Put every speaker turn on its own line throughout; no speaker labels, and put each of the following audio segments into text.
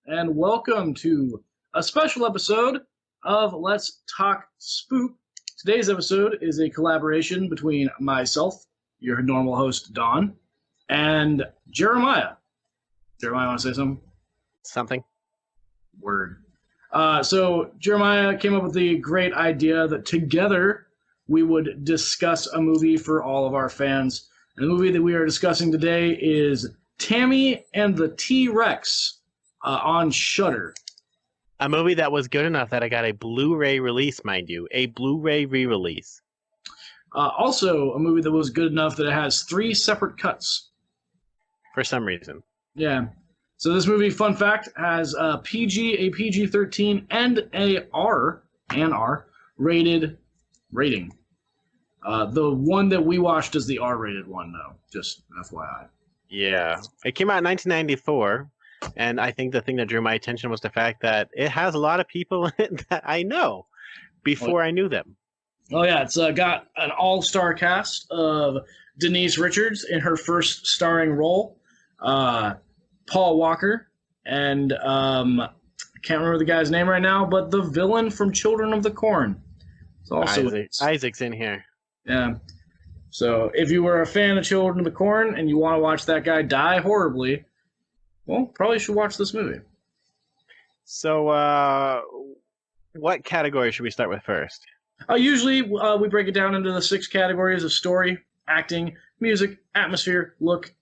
and welcome to a special episode of Let's Talk Spoop. Today's episode is a collaboration between myself, your normal host, Don, and Jeremiah. Jeremiah, want to say something?
Something.
Word. So Jeremiah came up with the great idea that together we would discuss a movie for all of our fans. And the movie that we are discussing today is Tammy and the T-Rex on Shudder.
A movie that was good enough that I got a Blu-ray release, mind you. A Blu-ray re-release.
Also, a movie that was good enough that it has 3 separate cuts.
For some reason.
Yeah. So this movie, fun fact, has a PG, a PG-13, and a R rated rating. The one that we watched is the R-rated one, though. Just FYI.
Yeah. It came out in 1994, and I think the thing that drew my attention was the fact that it has a lot of people in it that I know before I knew them.
Oh, yeah. It's got an all-star cast of Denise Richards in her first starring role, Paul Walker, and I can't remember the guy's name right now, but the villain from Children of the Corn. It's also
Isaac's in here.
Yeah. So if you were a fan of Children of the Corn and you want to watch that guy die horribly, well, probably should watch this movie.
So, what category should we start with first?
Usually we break it down into the 6 categories of story, acting, music, atmosphere, look,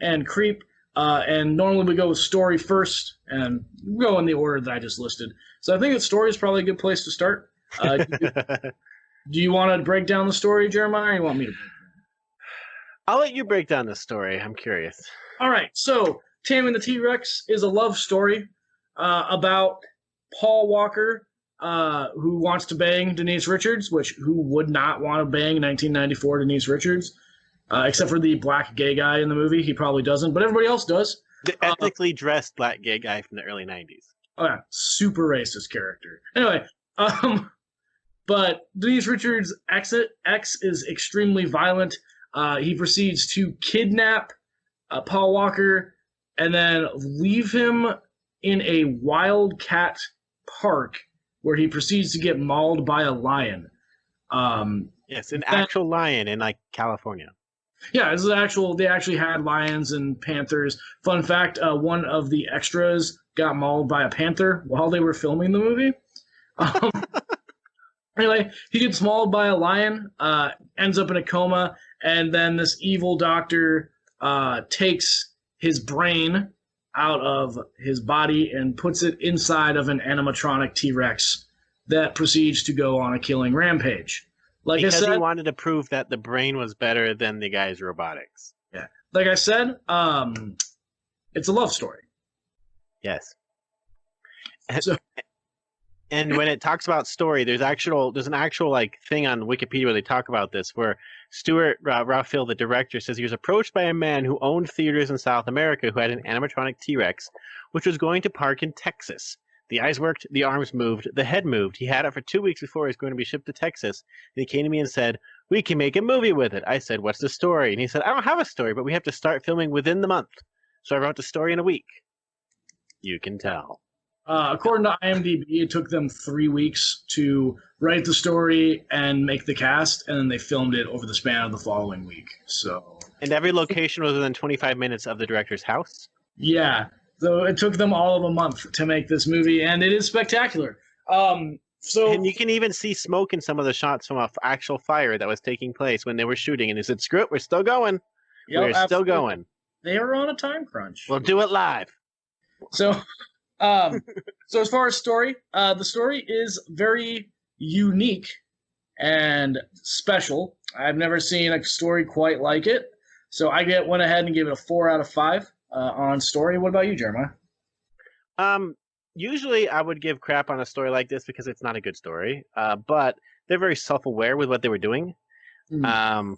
and creep. And normally we go with story first and go in the order that I just listed. So I think that story is probably a good place to start. Do you want to break down the story, Jeremiah, or you want me to?
I'll let you break down the story. I'm curious.
All right. So Tammy and the T-Rex is a love story about Paul Walker, who wants to bang Denise Richards, who would not want to bang 1994 Denise Richards, except for the black gay guy in the movie. He probably doesn't, but everybody else does.
The ethnically dressed black gay guy from the early 90s.
Oh, yeah. Super racist character. Anyway, but Denise Richards' ex is extremely violent. He proceeds to kidnap Paul Walker and then leave him in a wildcat park where he proceeds to get mauled by a lion.
Yes, an actual lion in California.
Yeah, this is they actually had lions and panthers. Fun fact, one of the extras got mauled by a panther while they were filming the movie. Anyway, he gets mauled by a lion, ends up in a coma, and then this evil doctor takes his brain out of his body and puts it inside of an animatronic T-Rex that proceeds to go on a killing rampage.
Because he wanted to prove that the brain was better than the guy's robotics.
Yeah. Like I said, it's a love story.
Yes.
So,
and when it talks about story, there's an actual thing on Wikipedia where they talk about this, where Stuart Raffill, the director, says he was approached by a man who owned theaters in South America who had an animatronic T-Rex, which was going to park in Texas. The eyes worked, the arms moved, the head moved. He had it for 2 weeks before he was going to be shipped to Texas. And he came to me and said, "We can make a movie with it." I said, "What's the story?" And he said, "I don't have a story, but we have to start filming within the month." So I wrote the story in a week. You can tell.
According to IMDb, it took them 3 weeks to write the story and make the cast, and then they filmed it over the span of the following week. So,
and every location was within 25 minutes of the director's house?
Yeah. So it took them all of a month to make this movie, and it is spectacular. And
you can even see smoke in some of the shots from an actual fire that was taking place when they were shooting, and they said, "Screw it, we're still going. We're still going.
They are on a time crunch.
We'll do it live."
So, so as far as story, the story is very unique and special. I've never seen a story quite like it. So I went ahead and gave it a 4 out of 5 on story. What about you, Jeremiah?
Usually I would give crap on a story like this because it's not a good story. But they're very self-aware with what they were doing. Mm-hmm.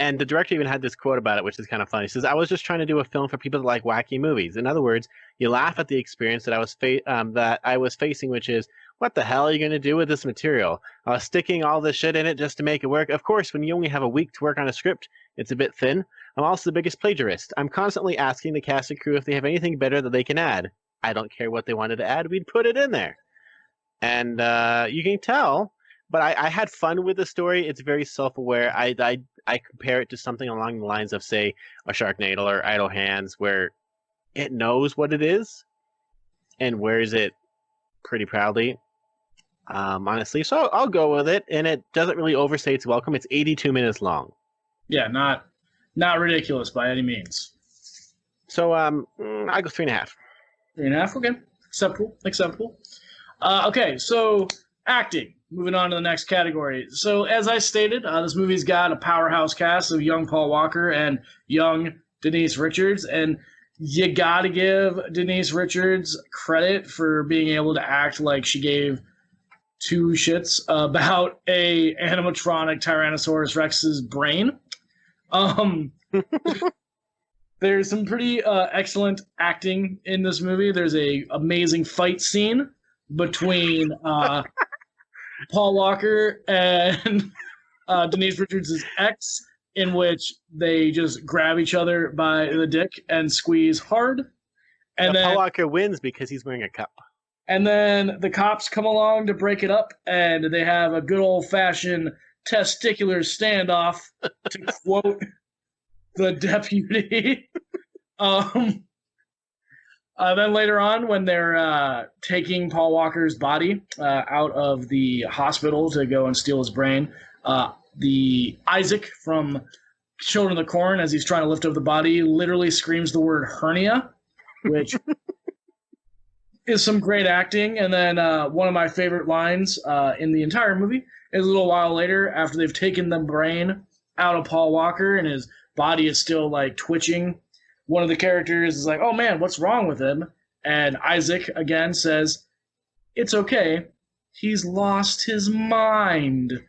And the director even had this quote about it, which is kind of funny. He says, "I was just trying to do a film for people that like wacky movies." In other words, you laugh at the experience that I was facing, which is, what the hell are you going to do with this material? Sticking all this shit in it just to make it work. Of course, when you only have a week to work on a script, it's a bit thin. I'm also the biggest plagiarist. I'm constantly asking the cast and crew if they have anything better that they can add. I don't care what they wanted to add, we'd put it in there. And you can tell, but I had fun with the story. It's very self-aware. I compare it to something along the lines of, say, a Sharknado or Idle Hands, where it knows what it is and wears it pretty proudly. Honestly, so I'll go with it, and it doesn't really overstay its welcome. It's 82 minutes long.
Yeah, not ridiculous by any means.
So I go 3.5.
3.5. Okay, acceptable. Acceptable. Okay, so acting. Moving on to the next category. So as I stated, this movie's got a powerhouse cast of young Paul Walker and young Denise Richards, and you gotta give Denise Richards credit for being able to act like she gave two shits about a animatronic Tyrannosaurus Rex's brain. There's some pretty excellent acting in this movie. There's a amazing fight scene between Paul Walker and Denise Richards' ex, in which they just grab each other by the dick and squeeze hard. And then
Paul Walker wins because he's wearing a cup.
And then the cops come along to break it up, and they have a good old-fashioned testicular standoff, to quote the deputy. Then later on, when they're taking Paul Walker's body out of the hospital to go and steal his brain, the Isaac from Children of the Corn, as he's trying to lift up the body, literally screams the word hernia, which is some great acting. And then one of my favorite lines in the entire movie is a little while later, after they've taken the brain out of Paul Walker and his body is still like twitching. One of the characters is like, "Oh man, what's wrong with him?" And Isaac again says, "It's okay. He's lost his mind."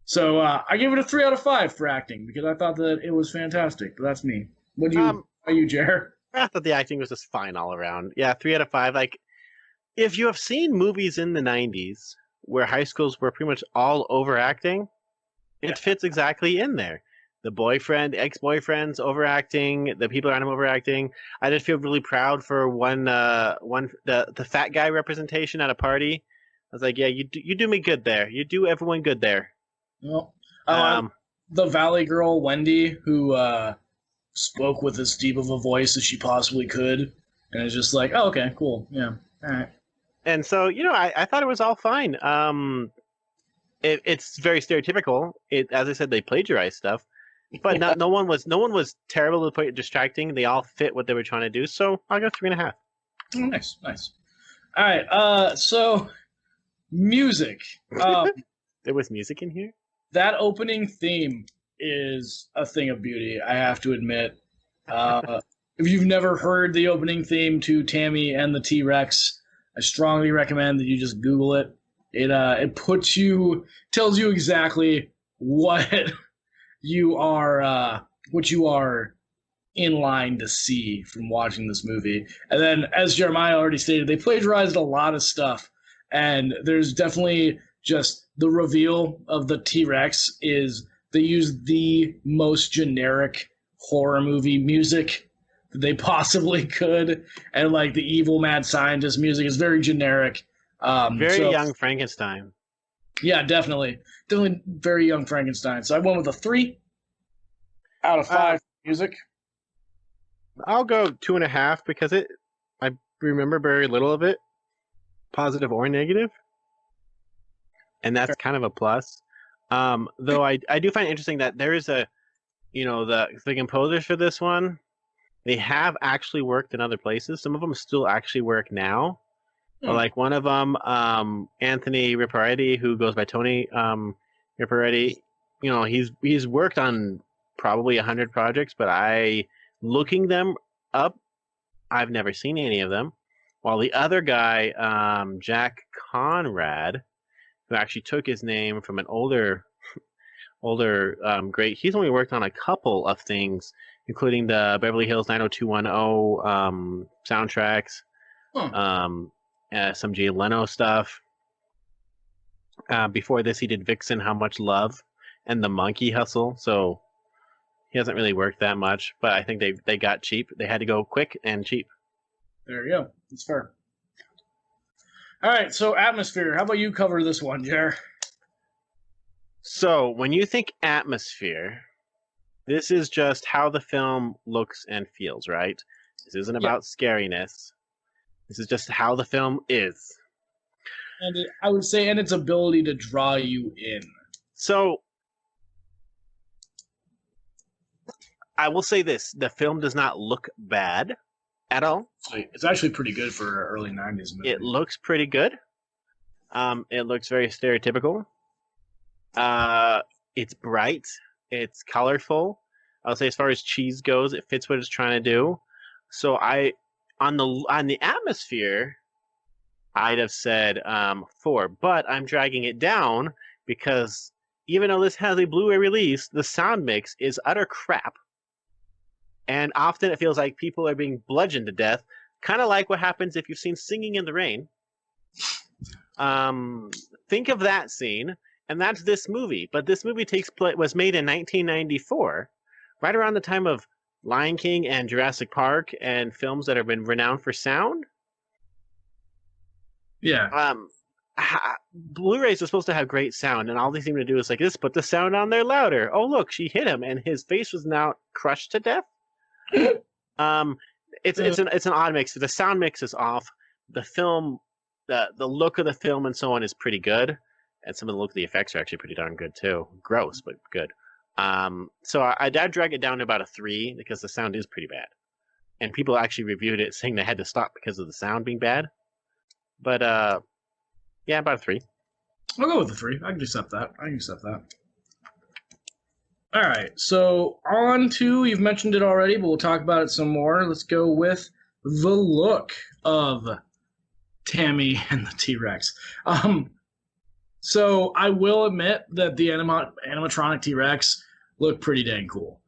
So I gave it a 3 out of 5 for acting because I thought that it was fantastic. But that's me. What do you, Jer?
I thought the acting was just fine all around. Yeah, 3 out of 5. Like, if you have seen movies in the 90s where high schools were pretty much all overacting, it fits exactly in there. The boyfriend, ex-boyfriends overacting, the people around him overacting. I just feel really proud for the fat guy representation at a party. I was like, yeah, you do me good there. You do everyone good there.
Well, the Valley girl, Wendy, who spoke with as deep of a voice as she possibly could, and it's just like, oh, okay, cool, yeah, all right.
And so, I thought it was all fine. It's very stereotypical. As I said, they plagiarize stuff, but no one was terrible to the point of distracting. They all fit what they were trying to do. So I'll go 3.5.
Oh, nice. All right, so music.
There was music in here.
That opening theme is a thing of beauty, I have to admit. If you've never heard the opening theme to Tammy and the T-Rex, I strongly recommend that you just Google it. It tells you exactly what you are in line to see from watching this movie. And then, as Jeremiah already stated, they plagiarized a lot of stuff, and there's definitely just the reveal of the T-Rex is they use the most generic horror movie music that they possibly could, and like the evil mad scientist music is very generic.
Very young Frankenstein.
Yeah, definitely very young Frankenstein. So I went with a 3 out of 5 music.
I'll go 2.5 because I remember very little of it, positive or negative, and that's kind of a plus. Though I do find it interesting that there is the composers for this one, they have actually worked in other places. Some of them still actually work now. Like one of them, Anthony Ripparetti, who goes by Tony Ripparetti, he's worked on probably 100 projects, but looking them up, I've never seen any of them. While the other guy, Jack Conrad, who actually took his name from an older great, he's only worked on a couple of things, including the Beverly Hills 90210 soundtracks. Some Jay Leno stuff. Before this, he did Vixen, How Much Love, and The Monkey Hustle. So He hasn't really worked that much, but I think they got cheap. They had to go quick and cheap.
There you go. That's fair. All right, so atmosphere. How about you cover this one, Jer?
So when you think atmosphere, this is just how the film looks and feels, right? This isn't
Yeah.
about scariness. This is just how the film is.
And I would say, and its ability to draw you in.
So I will say this: the film does not look bad at all.
It's actually pretty good for an early '90s movie.
It looks pretty good. It looks very stereotypical. It's bright. It's colorful. I'll say as far as cheese goes, it fits what it's trying to do. So on the atmosphere, I'd have said 4, but I'm dragging it down because even though this has a Blu-ray release, the sound mix is utter crap. And often it feels like people are being bludgeoned to death, kind of like what happens if you've seen Singing in the Rain. Think of that scene, and that's this movie. But this movie was made in 1994, right around the time of Lion King and Jurassic Park and films that have been renowned for sound.
Yeah.
Blu-rays are supposed to have great sound, and all they seem to do is like, just put the sound on there louder. Oh, look, she hit him, and his face was now crushed to death. It's an odd mix. The sound mix is off. The film, the look of the film and so on is pretty good, and some of the look of the effects are actually pretty darn good too. Gross, but good. So I'd drag it down to about a 3 because the sound is pretty bad, and people actually reviewed it saying they had to stop because of the sound being bad. But yeah, about a 3.
I'll go with the 3. I can accept that. All right, so on to, you've mentioned it already, but we'll talk about it some more. Let's go with the look of Tammy and the T-Rex. So I will admit that the animatronic T-Rex look pretty dang cool.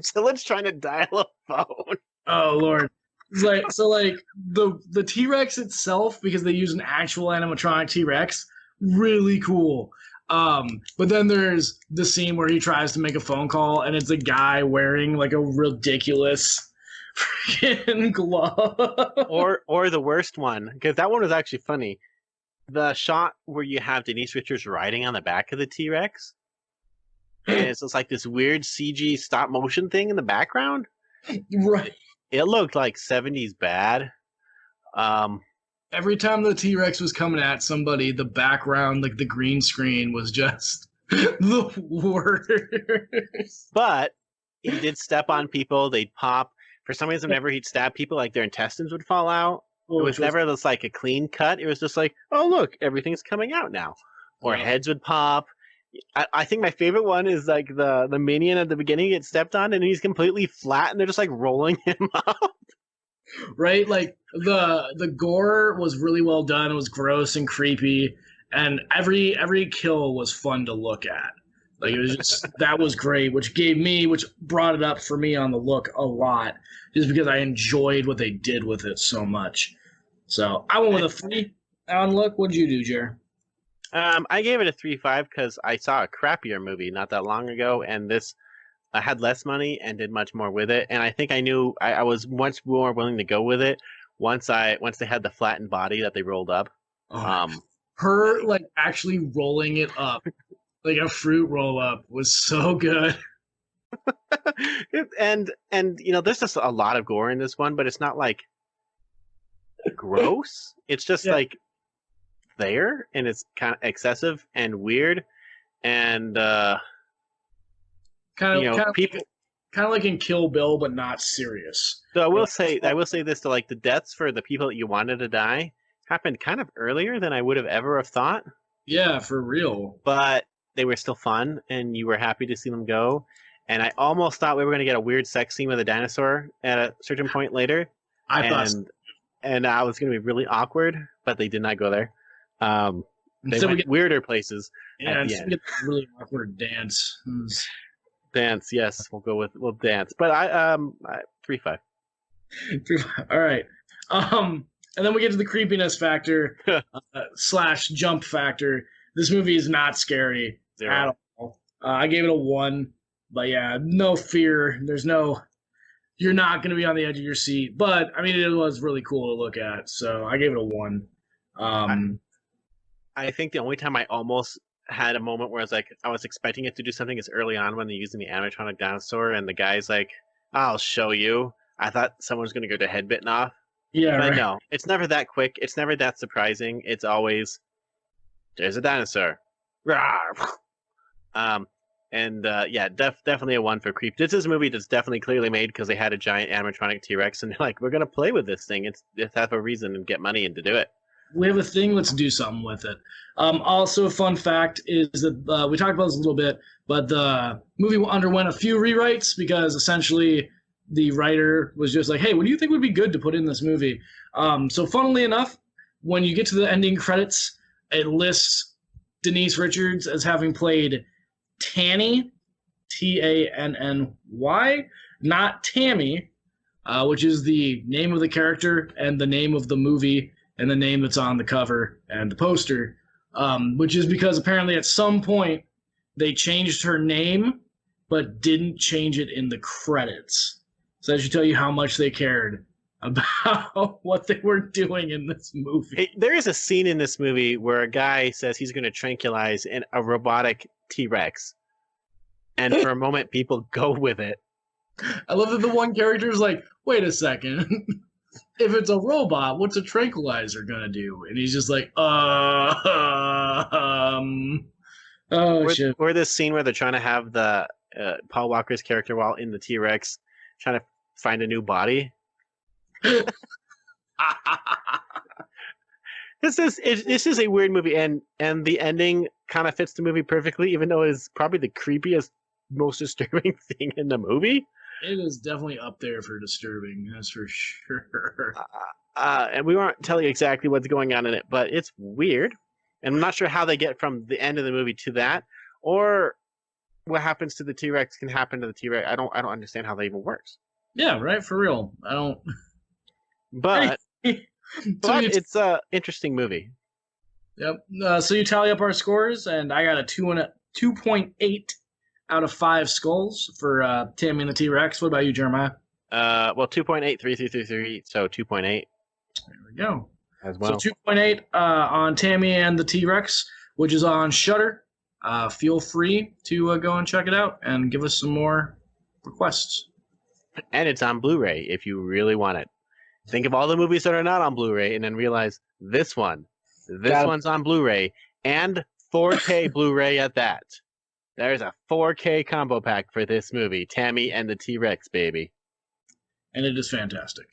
Someone's trying to dial a phone.
Oh Lord. It's like the T-Rex itself, because they use an actual animatronic T-Rex, really cool. But then there's the scene where he tries to make a phone call and it's a guy wearing like a ridiculous freaking glove.
Or the worst one, because that one was actually funny. The shot where you have Denise Richards riding on the back of the T-Rex. And it's just like this weird CG stop motion thing in the background.
Right.
It looked like 70s bad.
Every time the T-Rex was coming at somebody, the background, like the green screen, was just the worst.
But he did step on people. They'd pop. For some reason, whenever he'd stab people, like their intestines would fall out. It was never just like a clean cut. It was just like, oh, look, everything's coming out now. Or heads would pop. I think my favorite one is like the minion at the beginning gets stepped on and he's completely flat and they're just like rolling him up.
Right? Like the gore was really well done. It was gross and creepy, and every kill was fun to look at. Like it was just that was great, which brought it up for me on the look a lot, just because I enjoyed what they did with it so much. So I went with a 3 on look. What'd you do, Jer?
I gave it a 3.5 because I saw a crappier movie not that long ago, and this had less money and did much more with it. And I think I knew I was much more willing to go with it once they had the flattened body that they rolled up.
Her like actually rolling it up like a fruit roll up was so good.
and there's just a lot of gore in this one, but it's not like gross. It's just like there, and it's kind of excessive and weird, and kind of like in Kill Bill, but not serious. So I will say this: to like the deaths for the people that you wanted to die happened kind of earlier than I would have ever have thought. Yeah, for real. But they were still fun, and you were happy to see them go. And I almost thought we were going to get a weird sex scene with a dinosaur at a certain point later. And I was going to be really awkward, but they did not go there. They went weirder places. Yeah, and we get really awkward dance. Dance, yes, we'll dance. But I 3.5. 3.5. All right. And then we get to the creepiness factor / jump factor. This movie is not scary at all. I gave it a 1.
But yeah, no fear. You're not going to be on the edge of your seat. But I mean, it was really cool to look at. So I gave it a 1.
I,
Um,
I think the only time I almost had a moment where I was expecting it to do something is early on when they're using the animatronic dinosaur, and the guy's like, "I'll show you." I thought someone was going to go to head bitten off,
yeah,
but
right.
no, it's never that quick. It's never that surprising. It's always there's a dinosaur. Rawr. Um, and yeah, definitely a 1 for creep. This is a movie that's definitely clearly made because they had a giant animatronic T Rex, and they're like, "We're gonna play with this thing. It's have a reason and get money and to do it."
We have a thing. Let's do something with it. Also, a fun fact is that we talked about this a little bit, but the movie underwent a few rewrites because essentially the writer was just like, "Hey, what do you think would be good to put in this movie?" So, funnily enough, when you get to the ending credits, it lists Denise Richards as having played Tanny, Tanny, not Tammy, which is the name of the character and the name of the movie and the name that's on the cover and the poster, which is because apparently at some point they changed her name but didn't change it in the credits. So that should tell you how much they cared about what they were doing in this movie.
There is a scene in this movie where a guy says he's going to tranquilize a robotic T Rex, and for a moment people go with it.
I love that the one character is like, wait a second. If it's a robot, what's a tranquilizer gonna do? And he's just like, oh shit.
Or this scene where they're trying to have the Paul Walker's character while in the T Rex trying to find a new body. This is a weird movie, and the ending kind of fits the movie perfectly, even though it is probably the creepiest, most disturbing thing in the movie.
It is definitely up there for disturbing, that's for sure.
And we won't tell you exactly what's going on in it, but it's weird, and I'm not sure how they get from the end of the movie to that, or what happens to the T Rex can happen to the T Rex. I don't understand how that even works.
Yeah, right, for real. I don't.
But
So
it's a interesting movie.
Yep. So you tally up our scores, and I got a 2.8 out of 5 skulls for Tammy and the T Rex. What about you, Jeremiah?
Well, 2.83333, so 2.8
There we go.
as well.
So 2.8 on Tammy and the T Rex, which is on Shudder. Feel free to go and check it out and give us some more requests.
And it's on Blu-ray if you really want it. Think of all the movies that are not on Blu-ray, and then realize this one's on Blu-ray, and 4K Blu-ray at that. There's a 4K combo pack for this movie, Tammy and the T-Rex, baby.
And it is fantastic.